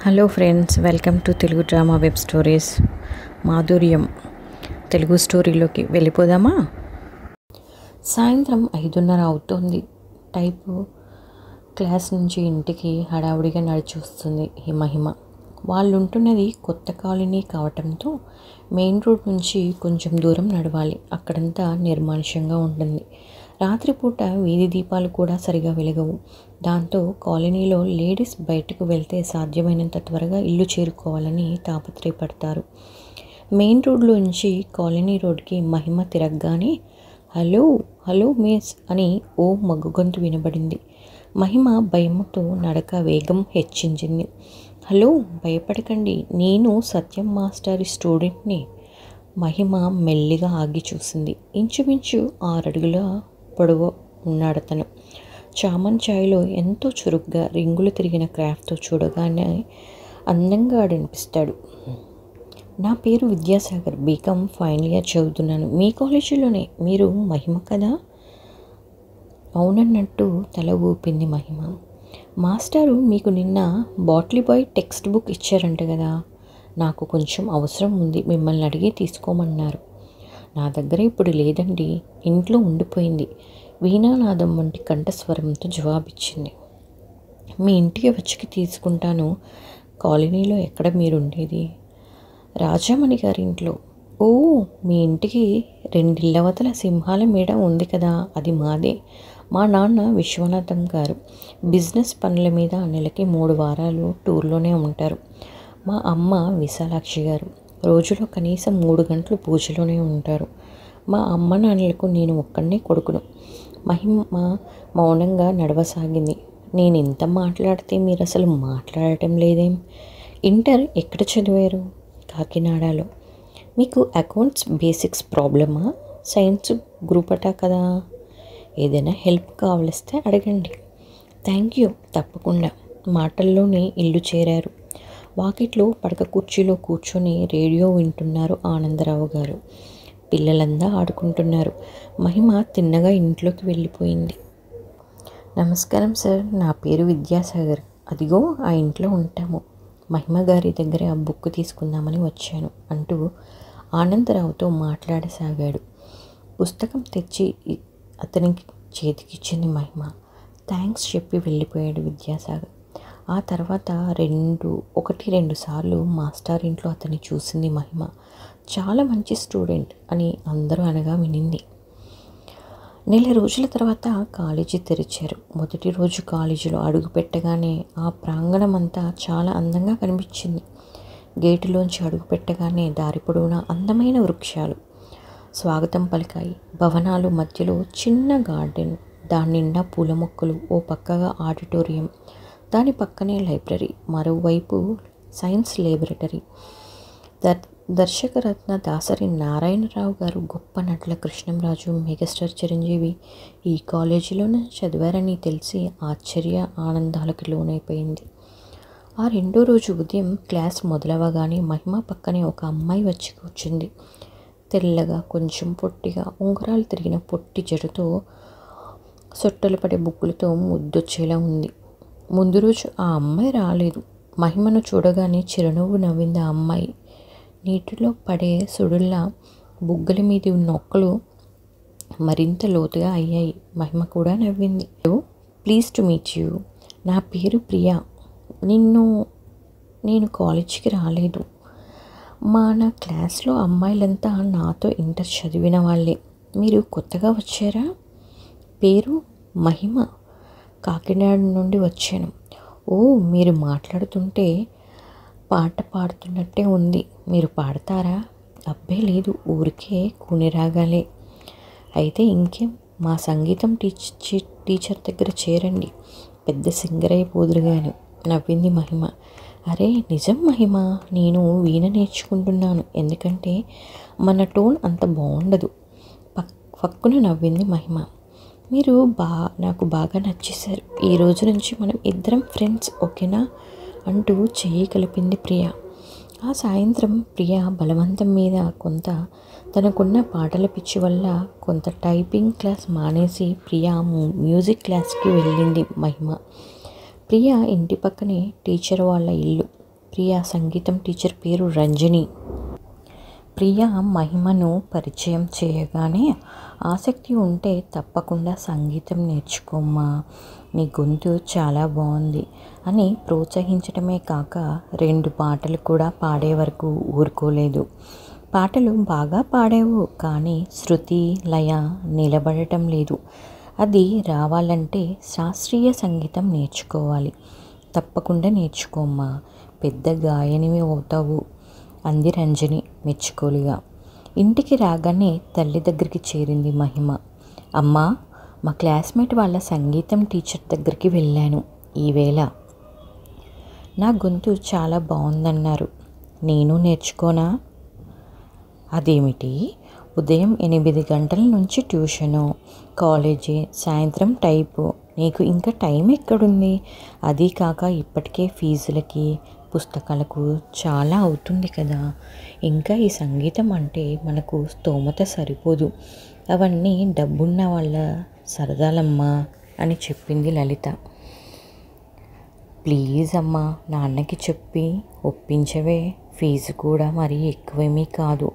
Hello friends, welcome to Telugu drama web stories. మాధుర్యం తెలుగు స్టోరీలోకి వెళ్ళిపోదామా? సాయంత్రం 5:30 అవుతోంది. టైపు క్లాస్ నుంచి ఇంటికి హడావుడిగా నడిచి వస్తుంది హిమ. వాళ్ళు ఉంటున్నది కొత్త కాలనీ కావటంతో మెయిన్ రోడ్ నుంచి కొంచెం దూరం నడవాలి. అక్కడంతా నిర్మానుష్యంగా ఉంటుంది. రాత్రిపూట వీధి దీపాలు కూడా సరిగా వెలగవు. దాంతో కాలనీలో లేడీస్ బయటకు వెళ్తే సాధ్యమైనంత త్వరగా ఇల్లు చేరుకోవాలని తాపత్రయపడతారు. మెయిన్ రోడ్లోంచి కాలనీ రోడ్కి మహిమ తిరగగానే హలో హలో మిస్ అని ఓ మగ్గు గొంతు వినబడింది. మహిమ భయంతో నడక వేగం హెచ్చించింది. హలో, భయపడకండి, నేను సత్యం మాస్టర్ స్టూడెంట్ని. మహిమ మెల్లిగా ఆగి చూసింది. ఇంచుమించు 6 అడుగుల పొడవు ఉన్నాడతను. చామన్ ఛాయ్లో ఎంతో చురుగ్గా రింగులు తిరిగిన క్రాఫ్ట్తో చూడగానే అందంగా అనిపిస్తాడు. నా పేరు విద్యాసాగర్, బీకామ్ ఫైనల్ ఇయర్ చదువుతున్నాను. మీ కాలేజీలోనే. మీరు మహిమ కదా? అవునన్నట్టు తల ఊపింది మహిమ. మాస్టారు మీకు నిన్న బాటిల్ బాయ్ టెక్స్ట్ బుక్ ఇచ్చారంట కదా? నాకు కొంచెం అవసరం ఉంది, మిమ్మల్ని అడిగి తీసుకోమన్నారు. నా దగ్గర ఇప్పుడు లేదండి, ఇంట్లో ఉండిపోయింది. వీణానాదం వంటి కంఠస్వరంతో జవాబిచ్చింది. మీ ఇంటికి వచ్చి తీసుకుంటాను. కాలనీలో ఎక్కడ మీరుండేది? రాజామణి గారి ఇంట్లో. ఓ, మీ ఇంటికి 2 ఇళ్ళవతల సింహాల మేడ ఉంది కదా, అది మాదే. మా నాన్న విశ్వనాథం గారు బిజినెస్ పనుల మీద నెలకి 3 వారాలు టూర్లోనే ఉంటారు. మా అమ్మ విశాలాక్షి గారు రోజులో కనీసం 3 గంటలు పూజలోనే ఉంటారు. మా అమ్మ నాన్నలకు నేను ఒక్కడే కొడుకును. మహిమ మౌనంగా నడవసాగింది. నేను ఎంత మాట్లాడితే మీరు అసలు మాట్లాడటం లేదేం? ఇంటర్ ఎక్కడ చదివారు? కాకినాడలో. మీకు అకౌంట్స్ బేసిక్స్ ప్రాబ్లమా? సైన్స్ గ్రూప్ అటా కదా. ఏదైనా హెల్ప్ కావలిస్తే అడగండి. థ్యాంక్ యూ, తప్పకుండా. మాటల్లోనే ఇల్లు చేరారు. వాకిట్లో పడక కుర్చీలో కూర్చొని రేడియో వింటున్నారు ఆనందరావు గారు. పిల్లలంతా ఆడుకుంటున్నారు. మహిమ తిన్నగా ఇంట్లోకి వెళ్ళిపోయింది. నమస్కారం సార్, నా పేరు విద్యాసాగర్. అదిగో ఆ ఇంట్లో ఉంటాము. మహిమ గారి దగ్గర ఆ బుక్ తీసుకుందామని వచ్చాను అంటూ ఆనందరావుతో మాట్లాడసాగాడు. పుస్తకం తెచ్చి అతనికి చేతికిచ్చింది మహిమ. థ్యాంక్స్ చెప్పి వెళ్ళిపోయాడు విద్యాసాగర్. ఆ తర్వాత 1-2 సార్లు మాస్టర్ ఇంట్లో అతన్ని చూసింది మహిమ. చాలా మంచి స్టూడెంట్ అని అందరూ అనగా వినింది. నెల రోజుల తర్వాత కాలేజీ తెరిచారు. మొదటి రోజు కాలేజీలో అడుగు పెట్టగానే ఆ ప్రాంగణం అంతా చాలా అందంగా కనిపించింది. గేటులోంచి అడుగు పెట్టగానే దారి పొడవునా అందమైన వృక్షాలు స్వాగతం పలికాయి. భవనాలు మధ్యలో చిన్న గార్డెన్, దాని నిండా పూల మొక్కలు, ఓ పక్కగా ఆడిటోరియం, దాని పక్కనే లైబ్రరీ, మరోవైపు సైన్స్ ల్యాబొరేటరీ. దర్శకరత్న దాసరి నారాయణరావు గారు, గొప్ప నటుల కృష్ణంరాజు, మెగాస్టార్ చిరంజీవి ఈ కాలేజీలోనే చదివారని తెలిసి ఆనందాలకు లోనైపోయింది. ఆ 2వ రోజు ఉదయం క్లాస్ మొదలవగానే మహిమ పక్కనే ఒక అమ్మాయి వచ్చి కూర్చుంది. తెల్లగా, కొంచెం పొట్టిగా, ఉంగరాలు తిరిగిన పొట్టి జడతో, సొట్టలు పడే బుక్కులతో ముద్దొచ్చేలా ఉంది. ముందు రోజు ఆ అమ్మాయి రాలేదు. మహిమను చూడగానే చిరునవ్వు నవ్వింది ఆ అమ్మాయి. నీటిలో పడే సుడుల్లా బుగ్గల మీది నొక్కలు మరింత లోతుగా అయ్యాయి. మహిమ కూడా నవ్వింది. Please to meet you. నా పేరు ప్రియా. నేను కాలేజీకి రాలేదు. నా క్లాస్లో అమ్మాయిలంతా నాతో ఇంటర్ చదివిన వాళ్ళే. మీరు కొత్తగా వచ్చారా? పేరు మహిమ, కాకినాడ నుండి వచ్చాను. ఓ, మీరు మాట్లాడుతుంటే పాట పాడుతున్నట్టే ఉంది. మీరు పాడతారా? అబ్బే లేదు, ఊరికే కూని రాగాలే. అయితే ఇంకేం, మా సంగీతం టీచర్ దగ్గర చేరండి, పెద్ద సింగర్ అయిపోదురుగాను నవ్వింది మహిమ. అరే నిజం మహిమ, నేను వీణ నేర్చుకుంటున్నాను. ఎందుకంటే మన టోన్ అంత బాగుండదు. పక్కున నవ్వింది మహిమ. మీరు నాకు బాగా నచ్చేశారు. ఈ రోజు నుంచి మనం ఇద్దరం ఫ్రెండ్స్, ఓకేనా అంటూ చెయ్యి కలిపింది ప్రియ. ఆ సాయంత్రం ప్రియ బలవంతం మీద తనకున్న పాటల పిచ్చి వల్ల కొంత టైపింగ్ క్లాస్ మానేసి ప్రియ మ్యూజిక్ క్లాస్కి వెళ్ళింది మహిమ. ప్రియ ఇంటి పక్కనే టీచర్ వాళ్ళ ఇల్లు. ప్రియా సంగీతం టీచర్ పేరు రంజని. ప్రియా మహిమను పరిచయం చేయగానే, ఆసక్తి ఉంటే తప్పకుండా సంగీతం నేర్చుకోమ్మా, నీ గొంతు చాలా బాగుంది అని ప్రోత్సహించడమే కాక 2 పాటలు కూడా పాడే వరకు ఊరుకోలేదు. పాటలు బాగా పాడావు, కానీ శృతి లయ నిలబడటం లేదు. అది రావాలంటే శాస్త్రీయ సంగీతం నేర్చుకోవాలి. తప్పకుండా నేర్చుకోమ్మా, పెద్ద గాయనివి అవుతావు అంది రంజని మెచ్చుకోలుగా. ఇంటికి రాగానే తల్లి దగ్గరికి చేరింది మహిమ. అమ్మా, మా క్లాస్మేట్ వాళ్ళ సంగీతం టీచర్ దగ్గరికి వెళ్ళాను ఈవేళ. నా గొంతు చాలా బాగుందన్నారు. నేను నేర్చుకోనా? అదేమిటి, ఉదయం 8 గంటల నుంచి ట్యూషను, కాలేజీ, సాయంత్రం టైపు, నీకు ఇంకా టైం ఎక్కడుంది? అది కాక ఇప్పటికే ఫీజులకి పుస్తకాలకు చాలా అవుతుంది కదా. ఇంకా ఈ సంగీతం అంటే మనకు స్తోమత సరిపోదు. అవన్నీ డబ్బున్న వాళ్ళ సరదాలమ్మా అని చెప్పింది లలిత. ప్లీజ్ అమ్మా, నాన్నకి చెప్పి ఒప్పించవే. ఫీజు కూడా మరీ ఎక్కువేమీ కాదు,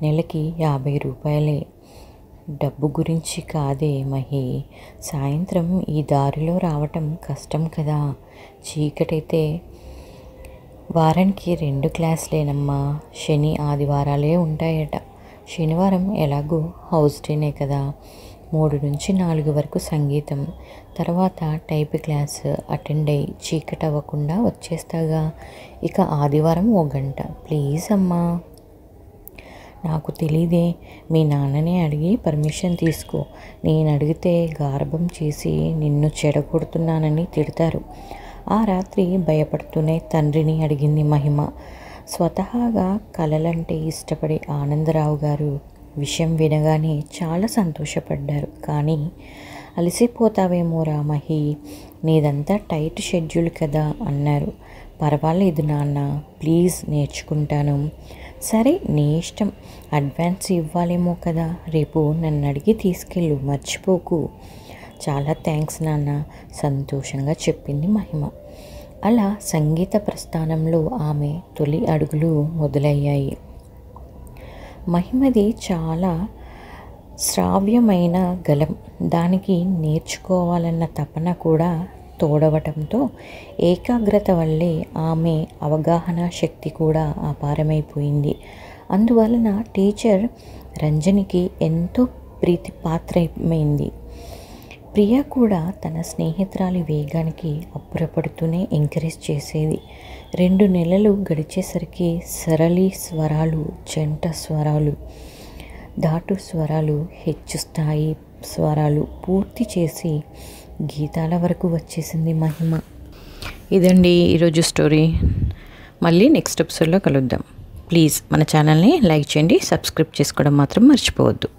నెలకి 50 రూపాయలే. డబ్బు గురించి కాదే మహి, సాయంత్రం ఈ దారిలో రావటం కష్టం కదా. చీకటైతే వారానికి 2 క్లాసులేనమ్మా, శని ఆదివారాలే ఉంటాయట. శనివారం ఎలాగూ హౌస్ డేనే కదా. 3 నుంచి 4 వరకు సంగీతం, తర్వాత టైప్ క్లాస్ అటెండ్ అయ్యి చీకటి అవ్వకుండా వచ్చేస్తాగా. ఇక ఆదివారం 1 గంట. ప్లీజ్ అమ్మా. నాకు తెలీదే, మీ నాన్ననే అడిగి పర్మిషన్ తీసుకో. నేను అడిగితే గార్భం చేసి నిన్ను చెడగొడుతున్నానని తిడతారు. ఆ రాత్రి భయపడుతూనే తండ్రిని అడిగింది మహిమ. స్వతహాగా కళలంటే ఇష్టపడే ఆనందరావు గారు విషయం వినగానే చాలా సంతోషపడ్డారు. కానీ అలసిపోతావేమోరా మహి, నీదంతా టైట్ షెడ్యూల్ కదా అన్నారు. పర్వాలేదు నాన్న, ప్లీజ్ నేర్చుకుంటాను. సరే నీ ఇష్టం, అడ్వాన్స్ ఇవ్వాలేమో కదా, రేపు నన్ను అడిగి తీసుకెళ్ళు, మర్చిపోకు. చాలా థ్యాంక్స్ నాన్న, సంతోషంగా చెప్పింది మహిమ. అలా సంగీత ప్రస్థానంలో ఆమె తొలి అడుగులు మొదలయ్యాయి. మహిమది చాలా శ్రావ్యమైన గళం, దానికి నేర్చుకోవాలన్న తపన కూడా తోడవటంతో ఏకాగ్రత వల్లే ఆమె అవగాహన శక్తి కూడా అపారమైపోయింది. అందువలన టీచర్ రంజనికి ఎంతో ప్రీతిపాత్రమైంది. ప్రియ కూడా తన స్నేహితురాలి వేగానికి అప్పురపడుతూనే ఎంకరేజ్ చేసేది. 2 నెలలు గడిచేసరికి సరళి స్వరాలు, జంట స్వరాలు, ధాటు స్వరాలు, హెచ్చు స్థాయి స్వరాలు పూర్తి చేసి గీతాల వరకు వచ్చేసింది మహిమ. ఇదండి ఈరోజు స్టోరీ. మళ్ళీ నెక్స్ట్ ఎపిసోడ్లో కలుద్దాం. ప్లీజ్ మన ఛానల్ని లైక్ చేయండి, సబ్స్క్రైబ్ చేసుకోవడం మాత్రం మర్చిపోవద్దు.